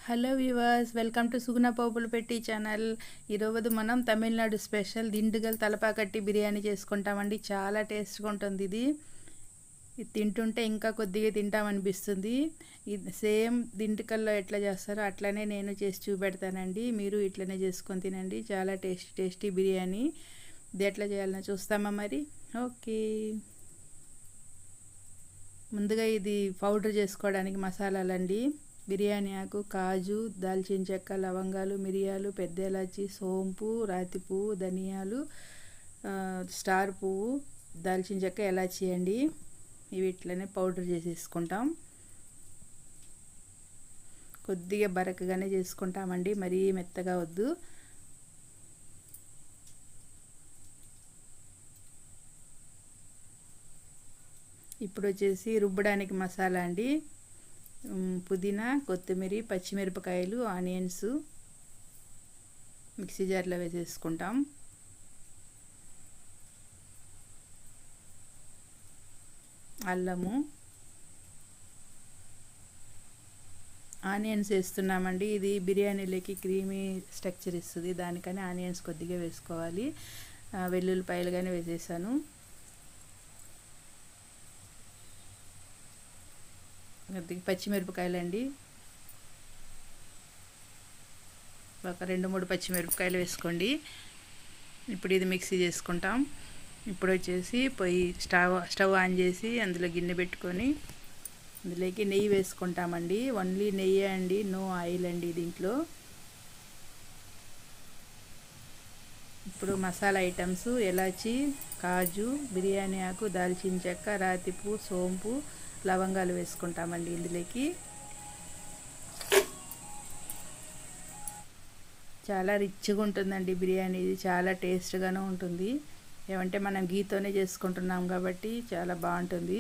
Hello viewers, welcome to సుగుణ పోపులు పెట్టి channel. ఈరోజు మనం తమిళనాడు స్పెషల్ దిండుగల్ తలపాకట్టి బిర్యానీ చేసుకుంటామండి. చాలా టేస్ట్గా ఉంటుంది. ఇది తింటుంటే ఇంకా కొద్దిగా తింటామనిపిస్తుంది. ఇది సేమ్ దిండుకల్లో ఎట్లా చేస్తారో అట్లనే నేను చేసి చూపెడతానండి. మీరు ఇట్లనే చేసుకొని తినండి. చాలా టేస్టీ బిర్యానీ. ఇది ఎట్లా చేయాలని చూస్తామా మరి? ఓకే. ముందుగా ఇది పౌడర్ చేసుకోవడానికి మసాలాలండి. బిర్యానీ ఆకు, కాజు, దాల్చిన చెక్క, లవంగాలు, మిరియాలు, పెద్ద ఇలాచి, సోంపు, రాతి పువ్వు, ధనియాలు, స్టార్ పువ్వు, దాల్చిన చెక్క, ఇలాచి అండి. ఇవి ఇట్లనే పౌడర్ చేసేసుకుంటాం. కొద్దిగా బరకగానే చేసుకుంటామండి, మరీ మెత్తగా వద్దు. ఇప్పుడు వచ్చేసి రుబ్బడానికి మసాలా అండి. పుదీనా, కొత్తిమీర, పచ్చిమిరపకాయలు, ఆనియన్స్ మిక్సీ జార్లో వేసేసుకుంటాం. అల్లము, ఆనియన్స్ వేస్తున్నామండి. ఇది బిర్యానీలోకి క్రీమీ స్ట్రక్చర్ ఇస్తుంది, దానికని ఆనియన్స్ కొద్దిగా వేసుకోవాలి. వెల్లుల్లిపాయలు కానీ వేసేసాను. పచ్చిమిరపకాయలు అండి, ఒక 2-3 పచ్చిమిరపకాయలు వేసుకోండి. ఇప్పుడు ఇది మిక్సీ చేసుకుంటాం. ఇప్పుడు వచ్చేసి స్టవ్ ఆన్ చేసి అందులో గిన్నె పెట్టుకొని అందులోకి నెయ్యి వేసుకుంటామండి. ఓన్లీ నెయ్యి అండి, నో ఆయిల్ అండి దీంట్లో. ఇప్పుడు మసాలా ఐటమ్స్ ఎలాచి, కాజు, బిర్యానీ ఆకు, దాల్చిన చెక్క, రాతిపువ్వు, సోంపు, లవంగాలు వేసుకుంటామండి ఇందులోకి. చాలా రిచ్గా ఉంటుందండి బిర్యానీ. ఇది చాలా టేస్ట్గానే ఉంటుంది. ఏమంటే మనం గీతోనే చేసుకుంటున్నాం కాబట్టి చాలా బాగుంటుంది.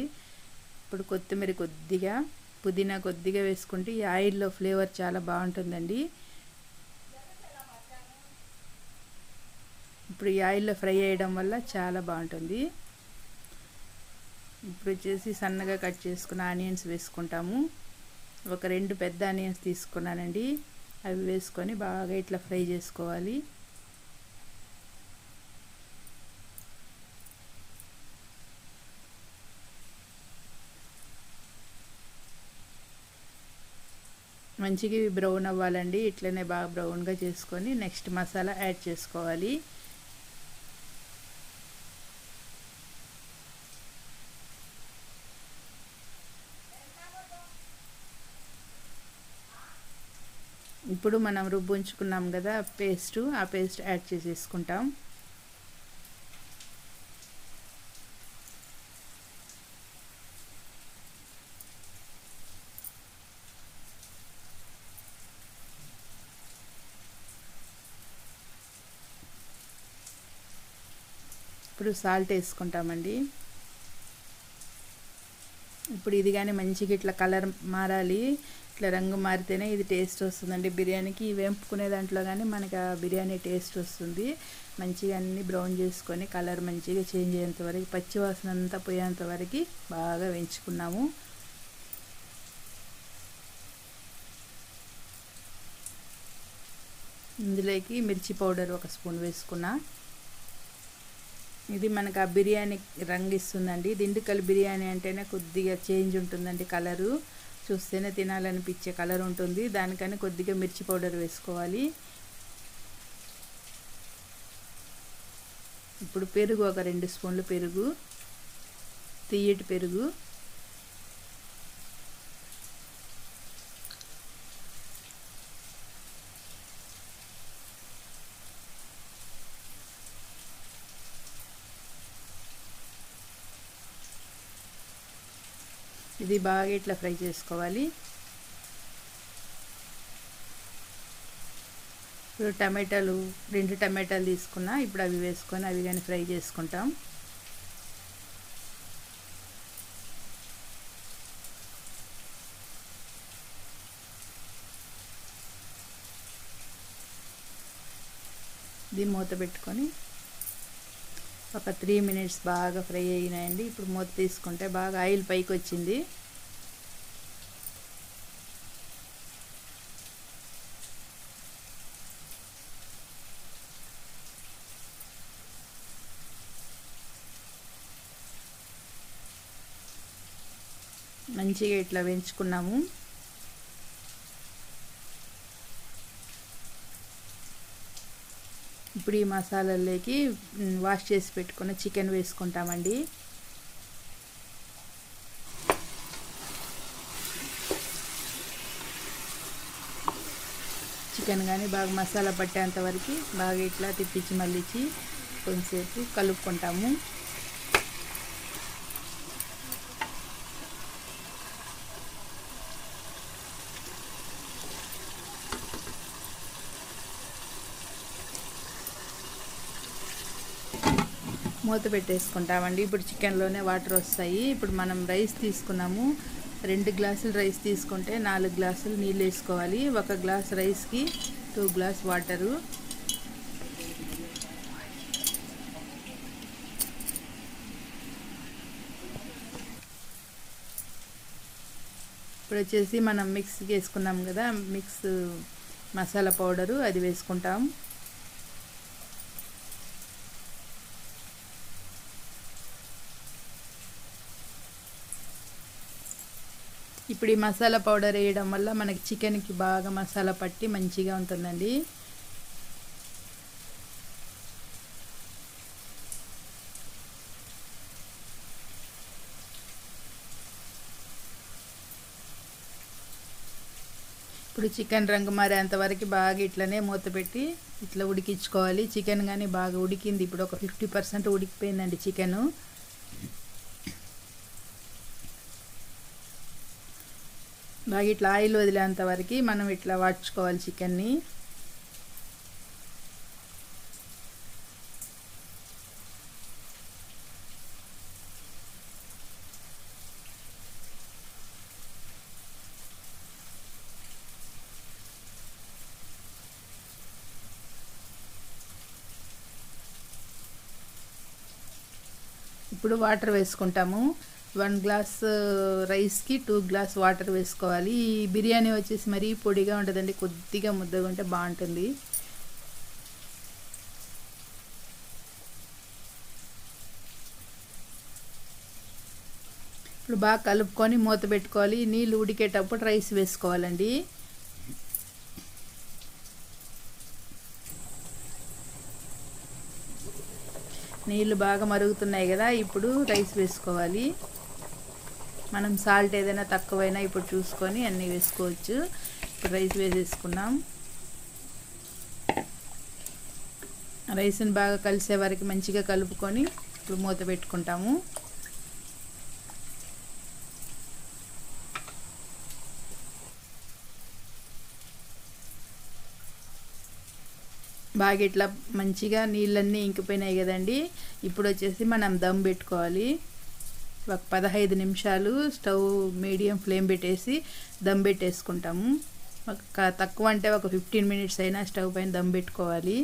ఇప్పుడు కొత్తిమీర కొద్దిగా, పుదీనా కొద్దిగా వేసుకుంటే ఈ ఆయిల్లో ఫ్లేవర్ చాలా బాగుంటుందండి. ఇప్పుడు ఈ ఆయిల్లో ఫ్రై చేయడం వల్ల చాలా బాగుంటుంది. ఇప్పుడు వచ్చేసి సన్నగా కట్ చేసుకున్న ఆనియన్స్ వేసుకుంటాము. ఒక 2 పెద్ద ఆనియన్స్ తీసుకున్నానండి. అవి వేసుకొని బాగా ఇట్లా ఫ్రై చేసుకోవాలి. మంచిగా ఇవి బ్రౌన్ అవ్వాలండి. ఇట్లనే బాగా బ్రౌన్గా చేసుకొని నెక్స్ట్ మసాలా యాడ్ చేసుకోవాలి. ఇప్పుడు మనం రుబ్బుంచుకున్నాం కదా పేస్ట్, ఆ పేస్ట్ యాడ్ చేసేసుకుంటాం. ఇప్పుడు సాల్ట్ వేసుకుంటామండి. ఇప్పుడు ఇది కానీ మంచిగా ఇట్లా కలర్ మారాలి. ఇట్లా రంగు మారితేనే ఇది టేస్ట్ వస్తుందండి బిర్యానీకి. వేపుకునే దాంట్లో కానీ మనకి ఆ బిర్యానీ టేస్ట్ వస్తుంది. మంచిగా అన్నీ బ్రౌన్ చేసుకొని కలర్ మంచిగా చేంజ్ అయ్యేంత వరకు, పచ్చి వాసన అంతా పోయేంత వరకు బాగా వేయించుకున్నాము. ఇందులోకి మిర్చి పౌడర్ 1 స్పూన్ వేసుకున్నా. ఇది మనకు ఆ బిర్యానీ రంగు ఇస్తుందండి. దిండుకల్ బిర్యానీ అంటేనే కొద్దిగా చేంజ్ ఉంటుందండి, కలరు చూస్తేనే తినాలనిపించే కలర్ ఉంటుంది. దానికని కొద్దిగా మిర్చి పౌడర్ వేసుకోవాలి. ఇప్పుడు పెరుగు, ఒక 2 స్పూన్లు పెరుగు, తియ్యటి పెరుగు. ఇది బాగా ఇట్లా ఫ్రై చేసుకోవాలి. ఇప్పుడు టమాటాలు 2 టమాటాలు తీసుకున్నా. ఇప్పుడు అవి వేసుకొని అవి కానీ ఫ్రై చేసుకుంటాం. ఇది మూత పెట్టుకొని ఒక 3 మినిట్స్ బాగా ఫ్రై అయినాయండి. ఇప్పుడు మూత తీసుకుంటే బాగా ఆయిల్ పైకి వచ్చింది. మంచిగా ఇట్లా వేయించుకున్నాము. ఇప్పుడు ఈ మసాలాల్లోకి వాష్ చేసి పెట్టుకున్న చికెన్ వేసుకుంటామండి. చికెన్ కానీ బాగా మసాలా పట్టేంత వరకు బాగా ఇట్లా తిప్పించి మళ్ళించి కొంచెంసేపు కలుపుకుంటాము. మూత పెట్టేసుకుంటామండి. ఇప్పుడు చికెన్లోనే వాటర్ వస్తాయి. ఇప్పుడు మనం రైస్ తీసుకున్నాము. 2 గ్లాసులు రైస్ తీసుకుంటే 4 గ్లాసులు నీళ్ళు వేసుకోవాలి. 1 గ్లాస్ రైస్కి 2 గ్లాస్ వాటరు. ఇప్పుడు వచ్చేసి మనం మిక్స్ చేసుకున్నాం కదా, మిక్స్ మసాలా పౌడరు అది వేసుకుంటాం. ఇప్పుడు ఈ మసాలా పౌడర్ వేయడం వల్ల మనకి చికెన్కి బాగా మసాలా పట్టి మంచిగా ఉంటుందండి. ఇప్పుడు చికెన్ రంగు మారేంత వరకు బాగా ఇట్లనే మూత పెట్టి ఇట్లా ఉడికించుకోవాలి. చికెన్ కానీ బాగా ఉడికింది. ఇప్పుడు ఒక 50% ఉడికిపోయిందండి చికెను. బాగా ఇట్లా ఆయిల్ వదిలేంత వరకు మనం ఇట్లా వాడ్చుకోవాలి చికెన్ని. ఇప్పుడు వాటర్ వేసుకుంటాము. 1 గ్లాస్ రైస్కి 2 గ్లాస్ వాటర్ వేసుకోవాలి. ఈ బిర్యానీ వచ్చేసి మరీ పొడిగా ఉంటుందండి, కొద్దిగా ముద్దగా ఉంటే బాగుంటుంది. ఇప్పుడు బాగా కలుపుకొని మూత పెట్టుకోవాలి. నీళ్ళు ఉడికేటప్పుడు రైస్ వేసుకోవాలండి. నీళ్ళు బాగా మరుగుతున్నాయి కదా, ఇప్పుడు రైస్ వేసుకోవాలి. మనం సాల్ట్ ఏదైనా తక్కువైనా ఇప్పుడు చూసుకొని అన్నీ వేసుకోవచ్చు. ఇప్పుడు రైస్ వేసేసుకున్నాం. రైస్ని బాగా కలిసే వరకు మంచిగా కలుపుకొని ఇప్పుడు మూత పెట్టుకుంటాము. బాగా ఇట్లా మంచిగా నీళ్ళన్నీ ఇంకిపోయినాయి కదండి. ఇప్పుడు వచ్చేసి మనం దమ్ పెట్టుకోవాలి. ఒక 15 నిమిషాలు స్టవ్ మీడియం ఫ్లేమ్ పెట్టేసి దమ్ పెట్టేసుకుంటాము. తక్కువ అంటే ఒక 15 మినిట్స్ అయినా స్టవ్ పైన దమ్ పెట్టుకోవాలి.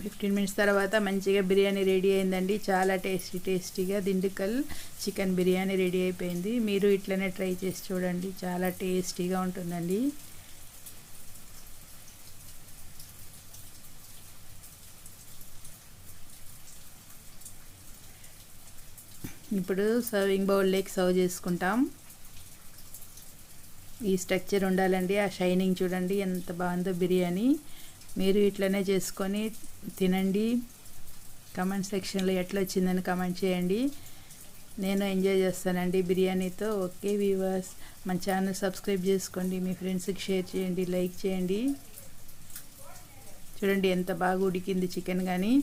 ఫిఫ్టీన్ మినిట్స్ తర్వాత మంచిగా బిర్యానీ రెడీ అయిందండి. చాలా టేస్టీగా దిండుకల్ చికెన్ బిర్యానీ రెడీ అయిపోయింది. మీరు ఇట్లనే ట్రై చేసి చూడండి, చాలా టేస్టీగా ఉంటుందండి. ఇప్పుడు సర్వింగ్ బౌల్లోకి సర్వ్ చేసుకుంటాం. ఈ స్ట్రక్చర్ ఉండాలండి. ఆ షైనింగ్ చూడండి ఎంత బాగుందో బిర్యానీ. మీరు ఇట్లనే చేసుకొని తినండి. కమెంట్ సెక్షన్లో ఎట్లా వచ్చిందని కమెంట్ చేయండి. నేను ఎంజాయ్ చేస్తానండి బిర్యానీతో. ఓకే వ్యూవర్స్, మన ఛానల్ సబ్స్క్రైబ్ చేసుకోండి, మీ ఫ్రెండ్స్కి షేర్ చేయండి, లైక్ చేయండి. చూడండి ఎంత బాగా ఉడికింది చికెన్. కానీ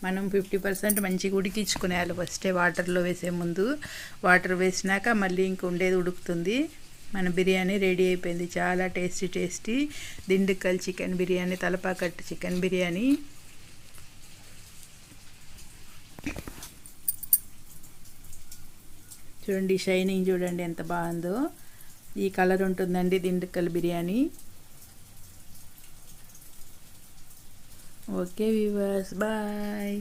మనం 50% మంచిగా ఉడికించుకునేయాలి ఫస్టే, వాటర్లో వేసే ముందు. వాటర్ వేసినాక మళ్ళీ ఇంక ఉండేది ఉడుకుతుంది. మన బిర్యానీ రెడీ అయిపోయింది. చాలా tasty Dindigul chicken biryani, Thalappakatti chicken biryani. చూడండి షైనింగ్ చూడండి ఎంత బాగుందో. ఈ కలర్ ఉంటుందండి Dindigul biryani. Okay viewers, bye.